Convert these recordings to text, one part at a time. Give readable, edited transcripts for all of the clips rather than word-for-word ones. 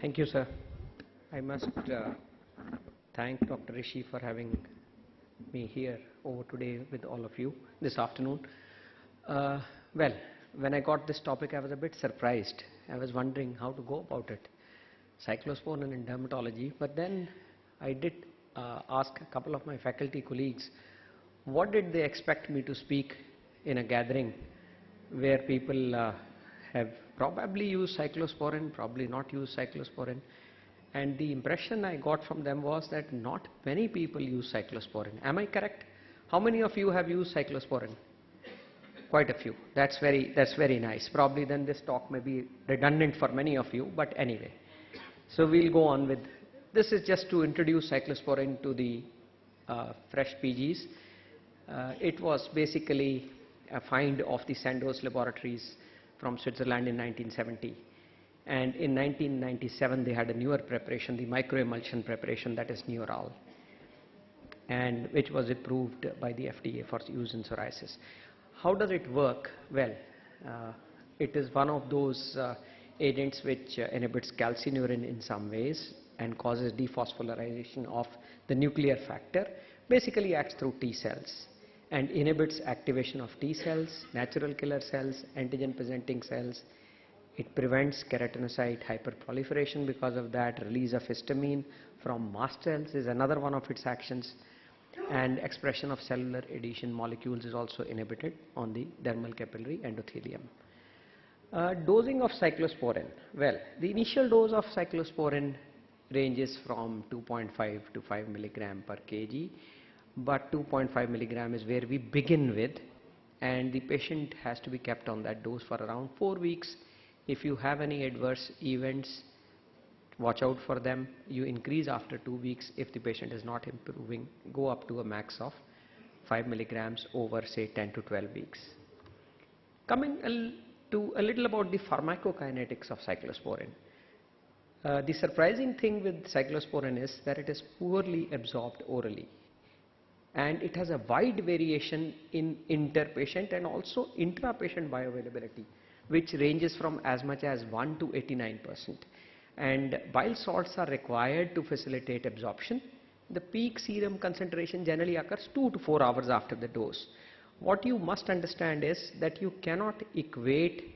Thank you, sir. I must thank Dr. Rishi for having me here over today with all of you this afternoon. Well, when I got this topic, I was a bit surprised. I was wondering how to go about it. Cyclosporine in dermatology, but then I did ask a couple of my faculty colleagues, what did they expect me to speak in a gathering where people have probably used cyclosporine, probably not used cyclosporine, and the impression I got from them was that not many people use cyclosporine. Am I correct? How many of you have used cyclosporine? Quite a few. That's very nice. Probably then this talk may be redundant for many of you, but anyway. So we'll go on with, this is just to introduce cyclosporine to the fresh PGs. It was basically a find of the Sandoz laboratories from Switzerland in 1970. And in 1997 they had a newer preparation, the microemulsion preparation, that is Neoral, and which was approved by the FDA for use in psoriasis. How does it work? Well, it is one of those agents which inhibits calcineurin in some ways and causes dephosphorylation of the nuclear factor, basically acts through T cells and inhibits activation of T cells, natural killer cells, antigen presenting cells. It prevents keratinocyte hyperproliferation because of that. Release of histamine from mast cells is another one of its actions, and expression of cellular adhesion molecules is also inhibited on the dermal capillary endothelium. Dosing of cyclosporine. Well, the initial dose of cyclosporine ranges from 2.5 to 5 milligram per kg, but 2.5 milligram is where we begin with, and the patient has to be kept on that dose for around 4 weeks. If you have any adverse events, watch out for them. You increase after 2 weeks. If the patient is not improving, go up to a max of 5 milligrams over say 10 to 12 weeks. Coming to a little about the pharmacokinetics of cyclosporine. The surprising thing with cyclosporine is that it is poorly absorbed orally, and it has a wide variation in inter-patient and also intra-patient bioavailability, which ranges from as much as 1 to 89%. And bile salts are required to facilitate absorption. The peak serum concentration generally occurs 2 to 4 hours after the dose. What you must understand is that you cannot equate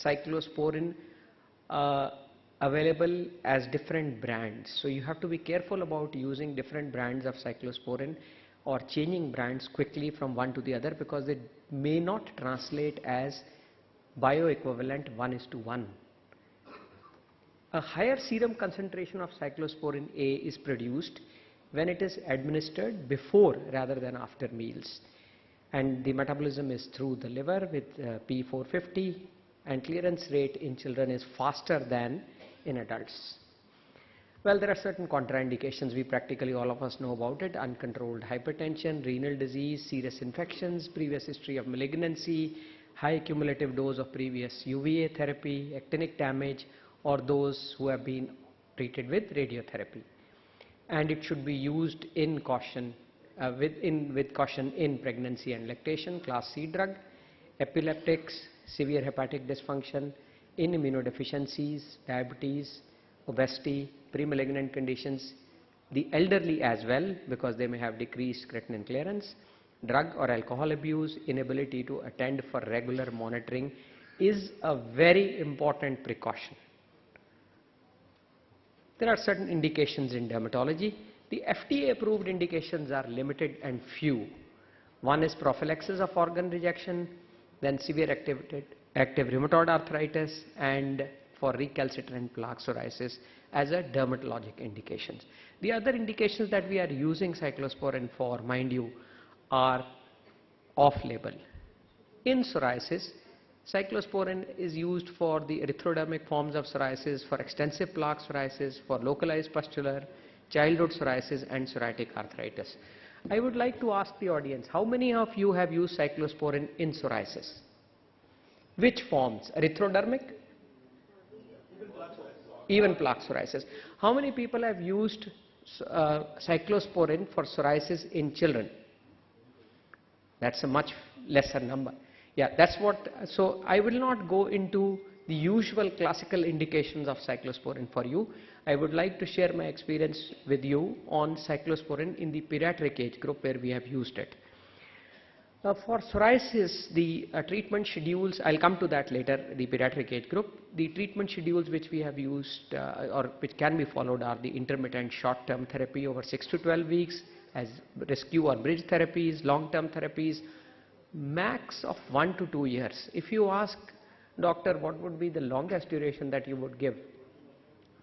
cyclosporine available as different brands. So you have to be careful about using different brands of cyclosporine or changing brands quickly from one to the other, because they may not translate as bioequivalent 1:1. A higher serum concentration of cyclosporine A is produced when it is administered before rather than after meals, and the metabolism is through the liver with P450, and clearance rate in children is faster than in adults. Well, there are certain contraindications. We practically all of us know about it: uncontrolled hypertension, renal disease, serious infections, previous history of malignancy, high cumulative dose of previous UVA therapy, actinic damage, or those who have been treated with radiotherapy. And it should be used in caution, with caution in pregnancy and lactation. Class C drug. Epileptics, severe hepatic dysfunction, in immunodeficiencies, diabetes, obesity, pre-malignant conditions, the elderly as well, because they may have decreased creatinine clearance. Drug or alcohol abuse, inability to attend for regular monitoring is a very important precaution. There are certain indications in dermatology. The FDA approved indications are limited and few. One is prophylaxis of organ rejection, then severe active rheumatoid arthritis, and for recalcitrant plaque psoriasis as a dermatologic indications. The other indications that we are using cyclosporine for, mind you, are off-label. In psoriasis, cyclosporine is used for the erythrodermic forms of psoriasis, for extensive plaque psoriasis, for localized pustular, childhood psoriasis, and psoriatic arthritis. I would like to ask the audience, how many of you have used cyclosporine in psoriasis? Which forms? Erythrodermic? Even plaque psoriasis. How many people have used cyclosporine for psoriasis in children? That's a much lesser number. Yeah, that's what, so I will not go into the usual classical indications of cyclosporine for you, I would like to share my experience with you on cyclosporine in the pediatric age group where we have used it. For psoriasis, the treatment schedules, I'll come to that later, the pediatric age group. The treatment schedules which we have used or which can be followed are the intermittent short-term therapy over 6 to 12 weeks as rescue or bridge therapies, long-term therapies, max of 1 to 2 years. If you ask, doctor, what would be the longest duration that you would give?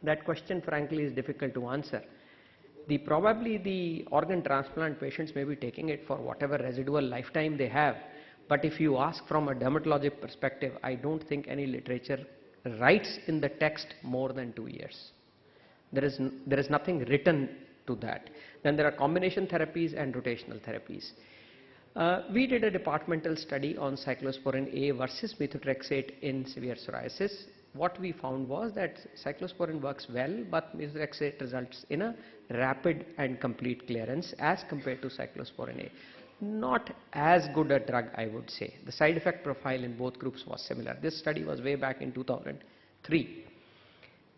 That question frankly is difficult to answer. Probably the organ transplant patients may be taking it for whatever residual lifetime they have. But if you ask from a dermatologic perspective, I don't think any literature writes in the text more than 2 years. There is nothing written to that. Then there are combination therapies and rotational therapies. We did a departmental study on cyclosporine A versus methotrexate in severe psoriasis. What we found was that cyclosporine works well, but methotrexate results in a rapid and complete clearance as compared to cyclosporine A. Not as good a drug, I would say. The side effect profile in both groups was similar. This study was way back in 2003.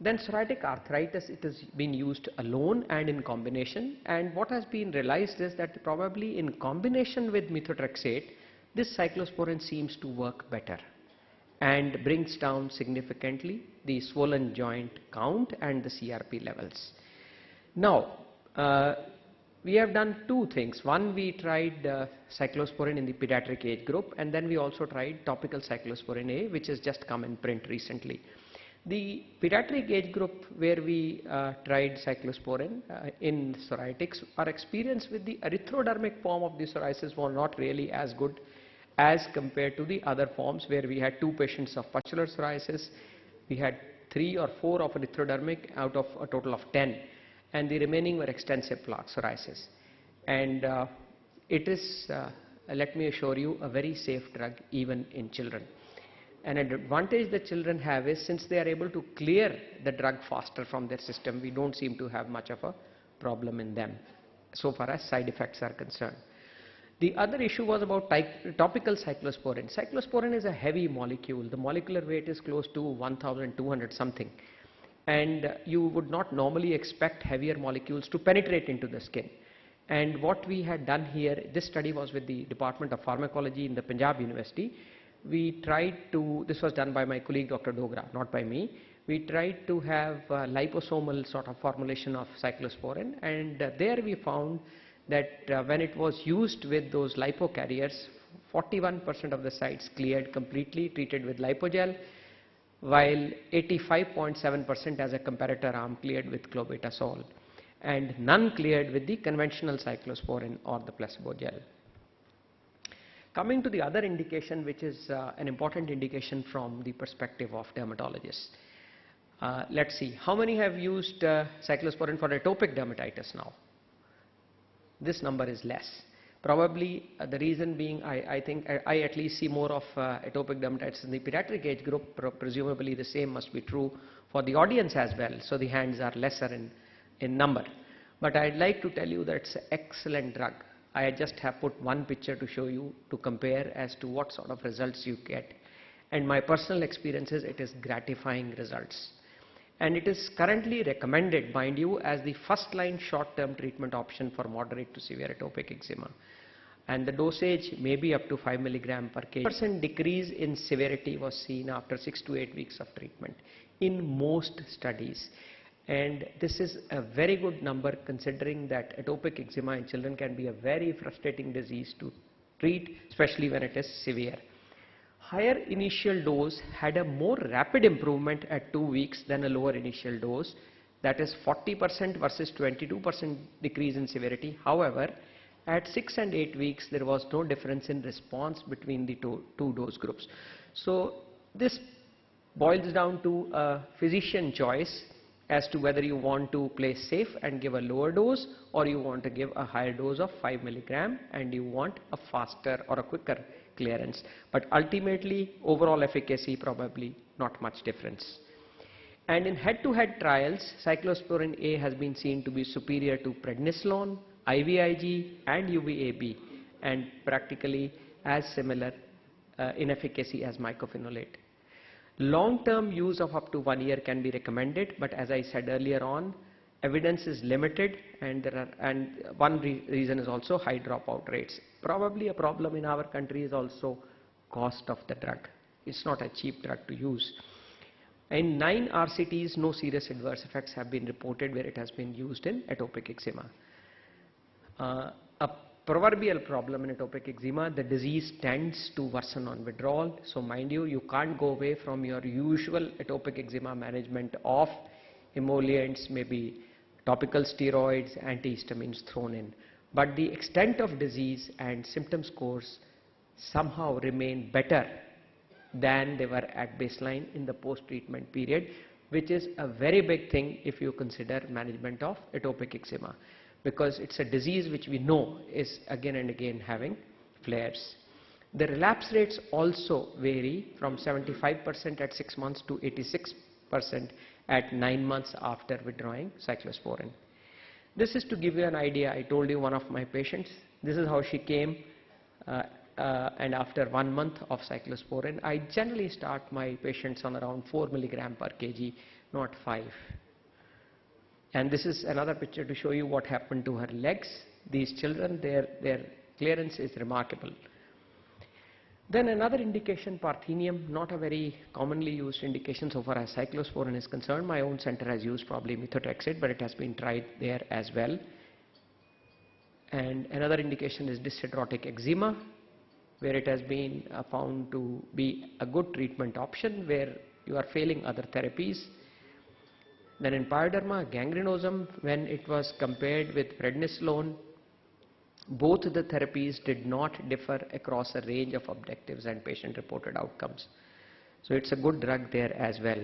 Then psoriatic arthritis, it has been used alone and in combination. And what has been realized is that probably in combination with methotrexate, this cyclosporine seems to work better and brings down significantly the swollen joint count and the CRP levels. Now, we have done two things. One, we tried cyclosporine in the pediatric age group, and then we also tried topical cyclosporine A, which has just come in print recently. The pediatric age group where we tried cyclosporine in psoriatics, our experience with the erythrodermic form of the psoriasis was not really as good as compared to the other forms where we had 2 patients of pustular psoriasis. We had 3 or 4 of erythrodermic out of a total of 10, and the remaining were extensive plaque psoriasis. And it is, let me assure you, a very safe drug even in children. An advantage that children have is since they are able to clear the drug faster from their system, we don't seem to have much of a problem in them so far as side effects are concerned. The other issue was about topical cyclosporine. Cyclosporine is a heavy molecule. The molecular weight is close to 1,200 something. And you would not normally expect heavier molecules to penetrate into the skin. And what we had done here, this study was with the Department of Pharmacology in the Punjab University. We tried to, this was done by my colleague Dr. Dogra, not by me. We tried to have a liposomal sort of formulation of cyclosporine, and there we found that when it was used with those lipo carriers, 41% of the sites cleared completely, treated with lipogel, while 85.7% as a comparator arm cleared with clobetasol, and none cleared with the conventional cyclosporine or the placebo gel. Coming to the other indication, which is an important indication from the perspective of dermatologists. Let's see, how many have used cyclosporine for atopic dermatitis now? This number is less. Probably the reason being, I think I at least see more of atopic dermatitis in the pediatric age group. Presumably the same must be true for the audience as well. So the hands are lesser in number. But I'd like to tell you that it's an excellent drug. I just have put one picture to show you to compare as to what sort of results you get. And my personal experience is it is gratifying results. And it is currently recommended, mind you, as the first line short-term treatment option for moderate to severe atopic eczema. And the dosage may be up to 5 mg per kg. 10% decrease in severity was seen after 6 to 8 weeks of treatment in most studies. And this is a very good number considering that atopic eczema in children can be a very frustrating disease to treat, especially when it is severe. Higher initial dose had a more rapid improvement at 2 weeks than a lower initial dose, that is 40% versus 22% decrease in severity. However, at 6 and 8 weeks there was no difference in response between the two dose groups. So this boils down to a physician choice as to whether you want to play safe and give a lower dose, or you want to give a higher dose of 5 mg and you want a faster or a quicker clearance. But ultimately overall efficacy probably not much difference. And in head-to-head trials, cyclosporine A has been seen to be superior to prednisolone, IVIG and UVAB, and practically as similar in efficacy as mycophenolate. Long-term use of up to 1 year can be recommended, but as I said earlier on, evidence is limited, and one reason is also high dropout rates. Probably a problem in our country is also cost of the drug. It's not a cheap drug to use. In 9 RCTs, no serious adverse effects have been reported where it has been used in atopic eczema. A proverbial problem in atopic eczema, the disease tends to worsen on withdrawal. So mind you, you can't go away from your usual atopic eczema management of emollients, maybe topical steroids, antihistamines thrown in. But the extent of disease and symptom scores somehow remain better than they were at baseline in the post-treatment period, which is a very big thing if you consider management of atopic eczema, because it's a disease which we know is again and again having flares. The relapse rates also vary from 75% at 6 months to 86% at 9 months after withdrawing cyclosporine. This is to give you an idea. I told you one of my patients, this is how she came, and after 1 month of cyclosporine, I generally start my patients on around 4 milligram per kg, not 5. And this is another picture to show you what happened to her legs. These children, their clearance is remarkable. Then another indication, Parthenium, not a very commonly used indication so far as cyclosporine is concerned. My own center has used probably methotrexate, but it has been tried there as well. And another indication is dyshidrotic eczema, where it has been found to be a good treatment option where you are failing other therapies. Then in pyoderma gangrenosum, when it was compared with prednisolone, both the therapies did not differ across a range of objectives and patient-reported outcomes. So it's a good drug there as well.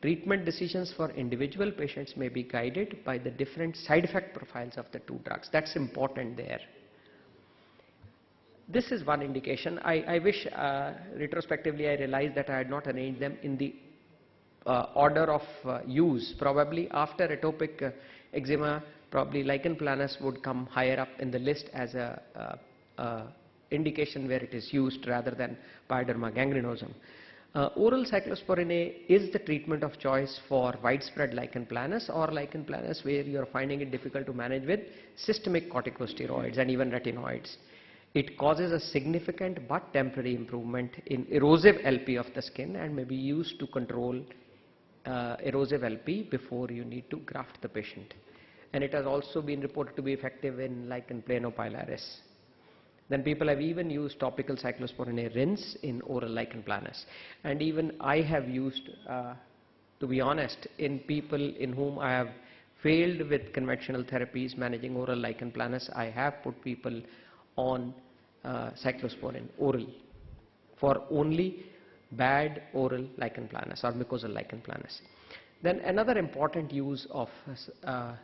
Treatment decisions for individual patients may be guided by the different side effect profiles of the two drugs. That's important there. This is one indication. I wish retrospectively I realized that I had not arranged them in the order of use. Probably after atopic eczema, probably lichen planus would come higher up in the list as a indication where it is used rather than pyoderma gangrenosum. Oral cyclosporine A is the treatment of choice for widespread lichen planus or lichen planus where you are finding it difficult to manage with systemic corticosteroids and even retinoids. It causes a significant but temporary improvement in erosive LP of the skin and may be used to control erosive LP before you need to graft the patient. And it has also been reported to be effective in lichen planopilaris. Then people have even used topical cyclosporine A rinse in oral lichen planus. And even I have used, to be honest, in people in whom I have failed with conventional therapies managing oral lichen planus, I have put people on cyclosporine oral for only bad oral lichen planus or mucosal lichen planus. Then another important use of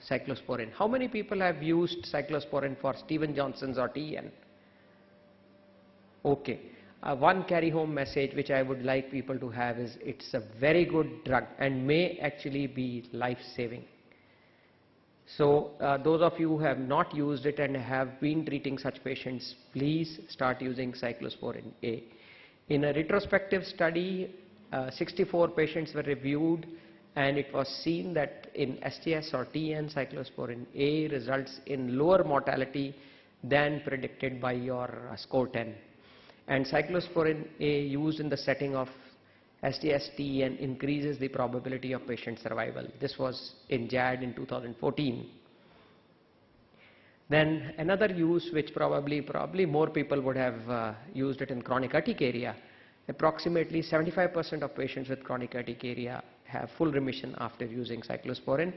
cyclosporine. How many people have used cyclosporine for Steven Johnson's or TN? Okay. One carry home message which I would like people to have is it's a very good drug and may actually be life-saving. So those of you who have not used it and have been treating such patients, please start using cyclosporine A. In a retrospective study, 64 patients were reviewed, and it was seen that in STS or TN, cyclosporine A results in lower mortality than predicted by your score 10. And cyclosporine A used in the setting of STS TN increases the probability of patient survival. This was in JAD in 2014. Then another use which probably more people would have used it in chronic urticaria. Approximately 75% of patients with chronic urticaria have full remission after using cyclosporine,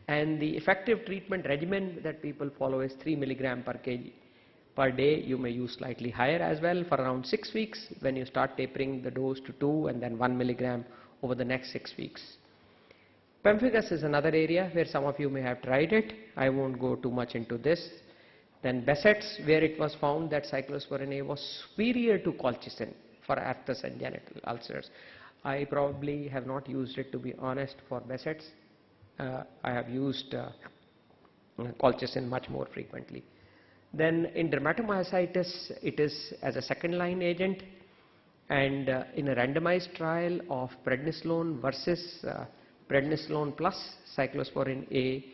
and the effective treatment regimen that people follow is 3 milligram per kg per day. You may use slightly higher as well for around 6 weeks, when you start tapering the dose to 2 and then 1 milligram over the next 6 weeks. Pemphigus is another area where some of you may have tried it. I won't go too much into this. Then Behçet's, where it was found that cyclosporine A was superior to colchicine for aphthous and genital ulcers. I probably have not used it, to be honest, for Behçet's. I have used colchicine much more frequently. Then in dermatomyositis, it is as a second line agent. And in a randomized trial of prednisolone versus prednisolone plus cyclosporine A,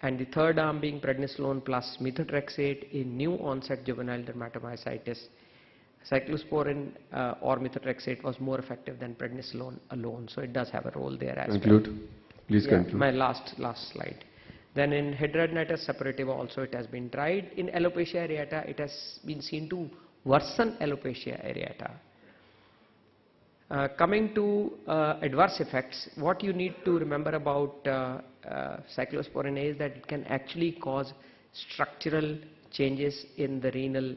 and the third arm being prednisolone plus methotrexate in new onset juvenile dermatomyositis, cyclosporine or methotrexate was more effective than prednisolone alone. So it does have a role there as well. Please conclude. My last slide. Then in hidradenitis suppurativa also it has been tried. In alopecia areata it has been seen to worsen alopecia areata. Coming to adverse effects, what you need to remember about cyclosporine A is that it can actually cause structural changes in the renal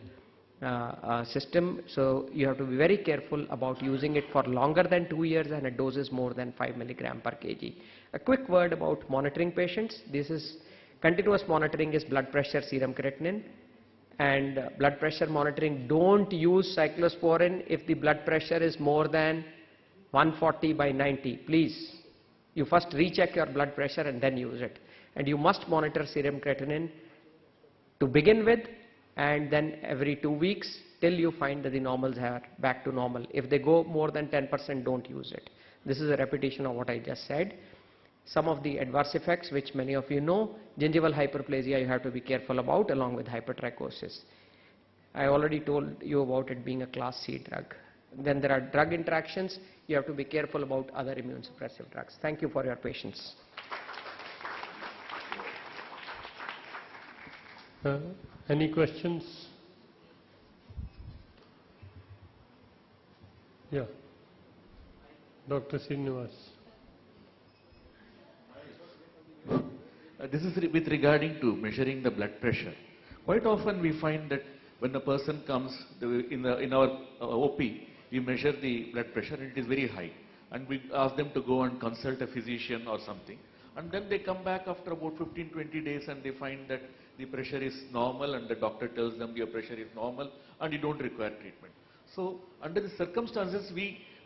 system. So you have to be very careful about using it for longer than 2 years and at doses more than 5 mg per kg. A quick word about monitoring patients. This is continuous monitoring is blood pressure, serum creatinine. And blood pressure monitoring, don't use cyclosporine if the blood pressure is more than 140/90. Please, you first recheck your blood pressure and then use it. And you must monitor serum creatinine to begin with, and then every 2 weeks till you find that the normals are back to normal. If they go more than 10%, don't use it. This is a repetition of what I just said. Some of the adverse effects which many of you know, gingival hyperplasia you have to be careful about along with hypertrichosis. I already told you about it being a class C drug. Then there are drug interactions. You have to be careful about other immune suppressive drugs. Thank you for your patience. Any questions? Yeah. Dr. Srinivas. This is with regarding to measuring the blood pressure. Quite often we find that when a person comes in our OP, we measure the blood pressure and it is very high. And we ask them to go and consult a physician or something. And then they come back after about 15-20 days and they find that the pressure is normal and the doctor tells them your pressure is normal and you don't require treatment. So under the circumstances,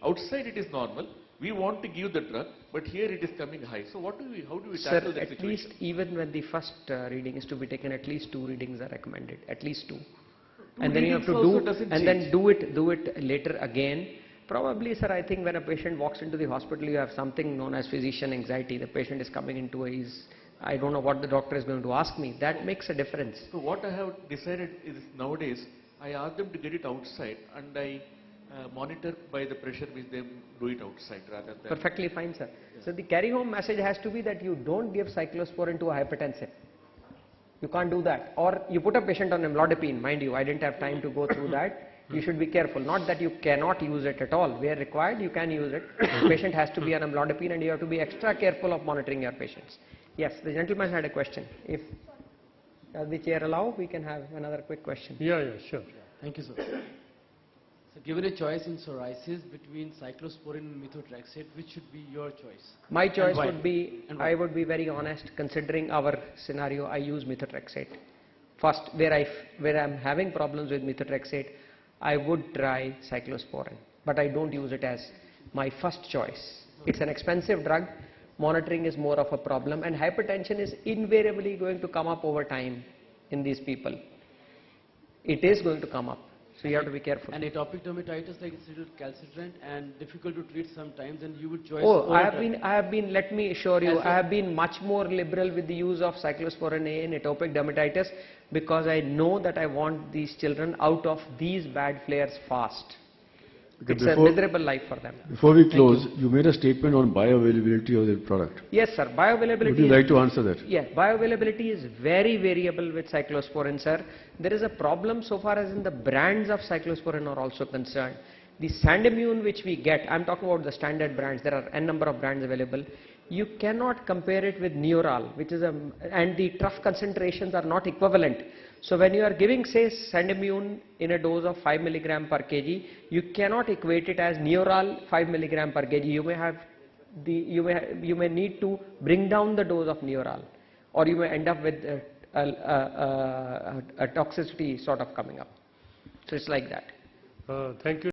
outside it is normal. We want to give the drug, but here it is coming high. So how do we tackle that situation? At least even when the first reading is to be taken, at least 2 readings are recommended, at least 2. And then you have to do it later again. Probably, sir, I think when a patient walks into the hospital, you have something known as physician anxiety. The patient is coming into I don't know what the doctor is going to ask me. That makes a difference. So what I have decided is nowadays, I ask them to get it outside and I monitor by the pressure which they do it outside rather than... Perfectly fine, sir. So the carry home message has to be that you don't give cyclosporine to a hypertensive. You can't do that. Or you put a patient on amlodipine, mind you, I didn't have time to go through that. You should be careful. Not that you cannot use it at all. Where required, you can use it. The patient has to be on amlodipine and you have to be extra careful of monitoring your patients. Yes, the gentleman had a question. If the chair allow, we can have another quick question. Yeah, sure. Thank you, sir. So given a choice in psoriasis between cyclosporine and methotrexate, which should be your choice? My choice would be, I would be very honest, considering our scenario, I use methotrexate. First, where I'm having problems with methotrexate, I would try cyclosporine, but I don't use it as my first choice. It's an expensive drug, monitoring is more of a problem, and hypertension is invariably going to come up over time in these people. It is going to come up. So you have to be careful. And atopic dermatitis, like it's little calcitrant and difficult to treat sometimes, and you would choose... Oh, I have been, let me assure you, I have been much more liberal with the use of cyclosporine A in atopic dermatitis because I know that I want these children out of these bad flares fast. Okay, it's a miserable life for them. Before we close, you made a statement on bioavailability of the product. Yes, sir. Bioavailability. Would you like to answer that? Yes, bioavailability is very variable with cyclosporine, sir. There is a problem so far as in the brands of cyclosporine are also concerned. The Sandimmune which we get, I'm talking about the standard brands, there are n number of brands available. You cannot compare it with Neural, which is and the trough concentrations are not equivalent. So when you are giving, say, Sandimmune in a dose of 5 mg per kg, you cannot equate it as Neural 5 mg per kg. You may need to bring down the dose of Neural, or you may end up with a toxicity sort of coming up. So it's like that. Thank you.